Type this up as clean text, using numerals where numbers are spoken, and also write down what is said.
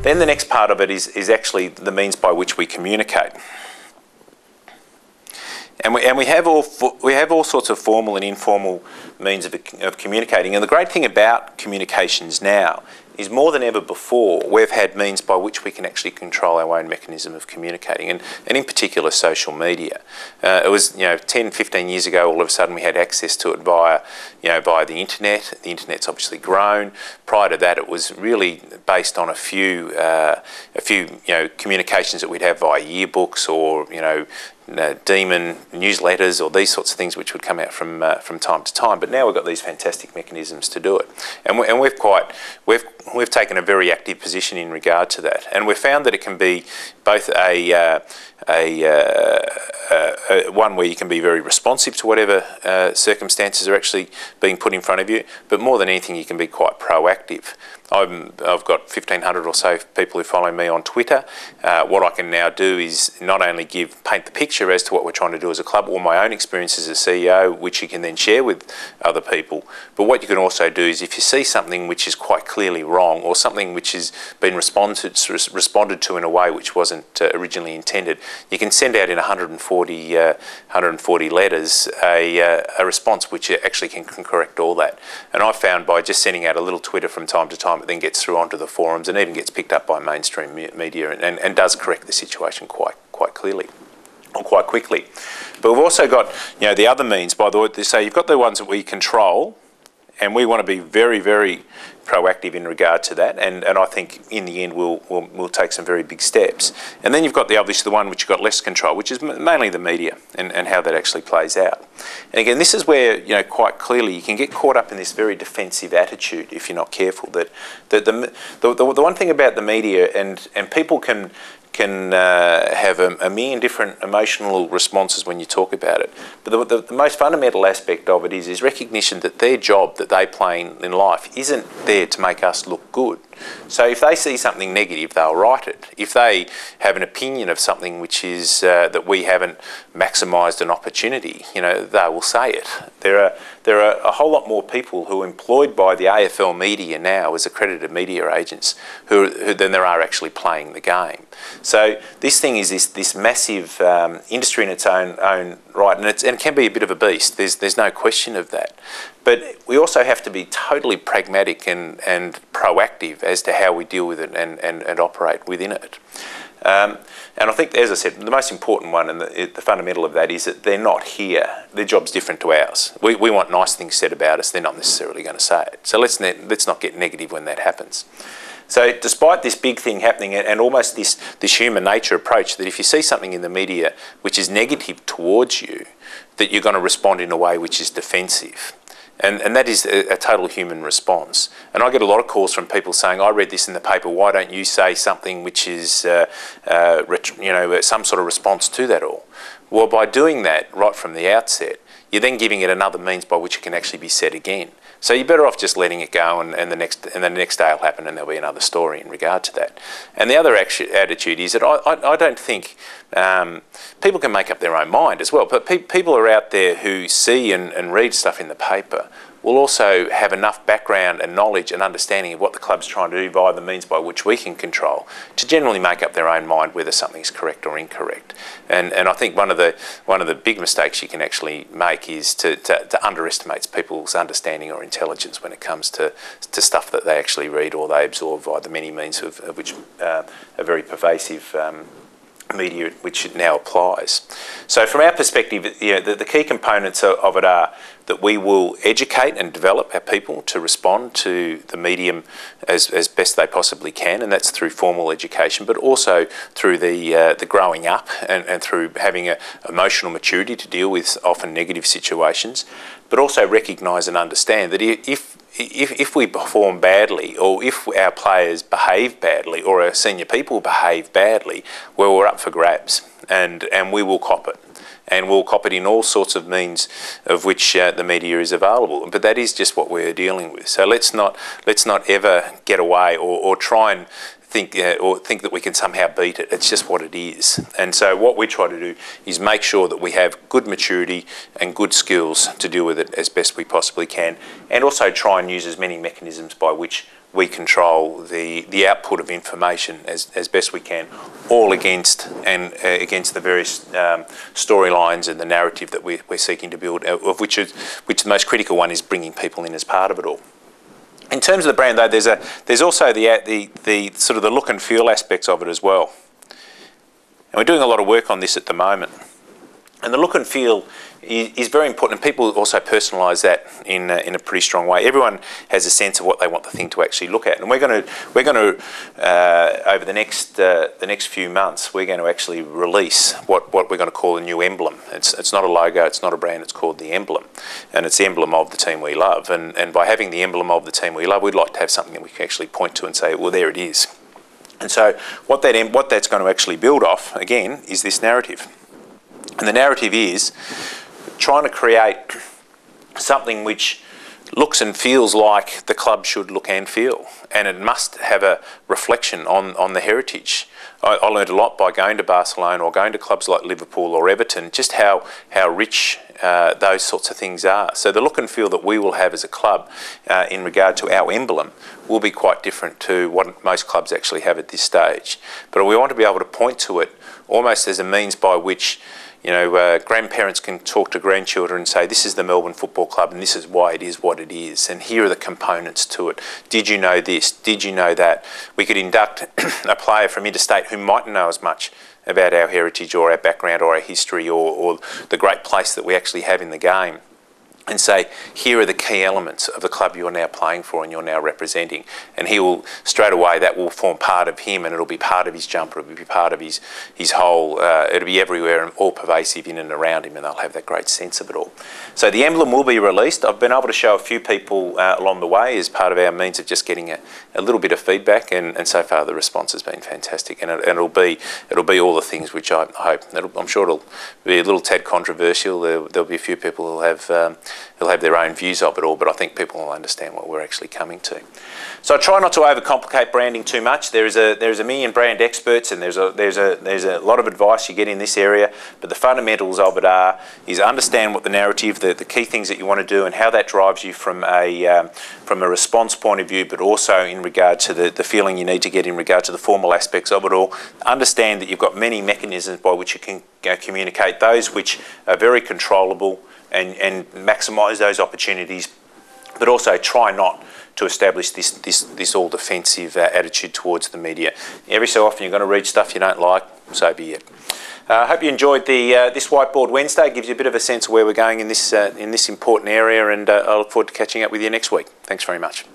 Then the next part of it is actually the means by which we communicate. And we have all sorts of formal and informal means of communicating. And the great thing about communications now is more than ever before, we've had means by which we can actually control our own mechanism of communicating, and in particular social media. It was 10, 15 years ago, all of a sudden we had access to it via the internet. The internet's obviously grown. Prior to that, it was really based on a few communications that we'd have via yearbooks or demon newsletters or these sorts of things which would come out from time to time. But now we've got these fantastic mechanisms to do it, and we've taken a very active position in regard to that, and we've found that it can be both one where you can be very responsive to whatever circumstances are actually being put in front of you, but more than anything you can be quite proactive. I've got 1,500 or so people who follow me on Twitter. What I can now do is not only paint the picture as to what we're trying to do as a club, or my own experience as a CEO, which you can then share with other people, but what you can also do is if you see something which is quite clearly wrong, or something which has been responded to in a way which wasn't originally intended, you can send out in 140 letters a response which actually can correct all that. And I've found by just sending out a little Twitter from time to time, it then gets through onto the forums and even gets picked up by mainstream media and does correct the situation quite clearly, or quite quickly. But we've also got the other means, by the way. So you've got the ones that we control, and we want to be very, very proactive in regard to that, and I think in the end we'll take some very big steps. And then you've got obviously the one which you've got less control, which is mainly the media and how that actually plays out. And again, this is where quite clearly you can get caught up in this very defensive attitude if you're not careful. That the one thing about the media, and people can have a million different emotional responses when you talk about it. But the most fundamental aspect of it is recognition that their job that they play in life isn't there to make us look good. So if they see something negative, they'll write it. If they have an opinion of something which is that we haven't maximised an opportunity, they will say it. There are a whole lot more people who are employed by the AFL media now as accredited media agents who than there are actually playing the game. So this thing is this massive industry in its own right, and it can be a bit of a beast. There's no question of that. But we also have to be totally pragmatic and proactive as to how we deal with it and operate within it. And I think, as I said, the most important one and the fundamental of that is that they're not here. Their job's different to ours. We want nice things said about us. They're not necessarily going to say it. So let's not get negative when that happens. So despite this big thing happening and almost this human nature approach that if you see something in the media which is negative towards you, that you're going to respond in a way which is defensive. And that is a total human response. And I get a lot of calls from people saying, I read this in the paper, why don't you say something which is some sort of response to that all? Well, by doing that right from the outset, you're then giving it another means by which it can actually be said again. So you're better off just letting it go, and the next day will happen, and there'll be another story in regard to that. And the other attitude is that I don't think people can make up their own mind as well. But people are out there who see and read stuff in the paper will also have enough background and knowledge and understanding of what the club's trying to do via the means by which we can control to generally make up their own mind whether something's correct or incorrect. And I think one of the big mistakes you can actually make is to underestimate people's understanding or intelligence when it comes to stuff that they actually read or they absorb via the many means of which are very pervasive media which it now applies. So from our perspective, the key components of it are that we will educate and develop our people to respond to the medium as best they possibly can, and that's through formal education, but also through the growing up and through having an emotional maturity to deal with often negative situations, but also recognise and understand that if we perform badly, or if our players behave badly, or our senior people behave badly, well, we're up for grabs, and we will cop it. And we'll cop it in all sorts of means of which the media is available. But that is just what we're dealing with. So let's not ever get away or try and think that we can somehow beat it. It's just what it is. And so what we try to do is make sure that we have good maturity and good skills to deal with it as best we possibly can, and also try and use as many mechanisms by which we control the output of information as best we can, all against the various storylines and the narrative that we're seeking to build, of which the most critical one is bringing people in as part of it all. In terms of the brand, though, there's also the sort of the look and feel aspects of it as well. And we're doing a lot of work on this at the moment. And the look and feel is very important, and people also personalise that in a pretty strong way. Everyone has a sense of what they want the thing to actually look at, and we're going to over the next few months, we're going to actually release what we're going to call a new emblem. It's not a logo, it's not a brand, it's called the emblem, and it's the emblem of the team we love. And by having the emblem of the team we love, we'd like to have something that we can actually point to and say, well, there it is. And so what that's going to actually build off again is this narrative. And the narrative is trying to create something which looks and feels like the club should look and feel, and it must have a reflection on the heritage. I learned a lot by going to Barcelona or going to clubs like Liverpool or Everton, just how rich those sorts of things are. So the look and feel that we will have as a club in regard to our emblem will be quite different to what most clubs actually have at this stage. But we want to be able to point to it almost as a means by which grandparents can talk to grandchildren and say, this is the Melbourne Football Club and this is why it is what it is, and here are the components to it. Did you know this? Did you know that? We could induct a player from interstate who mightn't know as much about our heritage or our background or our history or the great place that we actually have in the game, and say, here are the key elements of the club you're now playing for and you're now representing. And he will, straight away, that will form part of him, and it'll be part of his jumper, it'll be part of his whole, it'll be everywhere and all pervasive in and around him, and they'll have that great sense of it all. So the emblem will be released. I've been able to show a few people along the way as part of our means of just getting a little bit of feedback, and so far the response has been fantastic, and it'll be all the things which I hope. I'm sure it'll be a little tad controversial. There'll be a few people who'll have their own views of it all, but I think people will understand what we're actually coming to. So I try not to overcomplicate branding too much. There's a million brand experts, and there's a lot of advice you get in this area, but the fundamentals of it is understand what the narrative, the key things that you want to do, and how that drives you from a response point of view, but also in regard to the feeling you need to get in regard to the formal aspects of it all. Understand that you've got many mechanisms by which you can communicate, those which are very controllable, and maximise those opportunities, but also try not to establish this all defensive attitude towards the media. Every so often you're going to read stuff you don't like, so be it. I hope you enjoyed this Whiteboard Wednesday. It gives you a bit of a sense of where we're going in this important area, and I look forward to catching up with you next week. Thanks very much.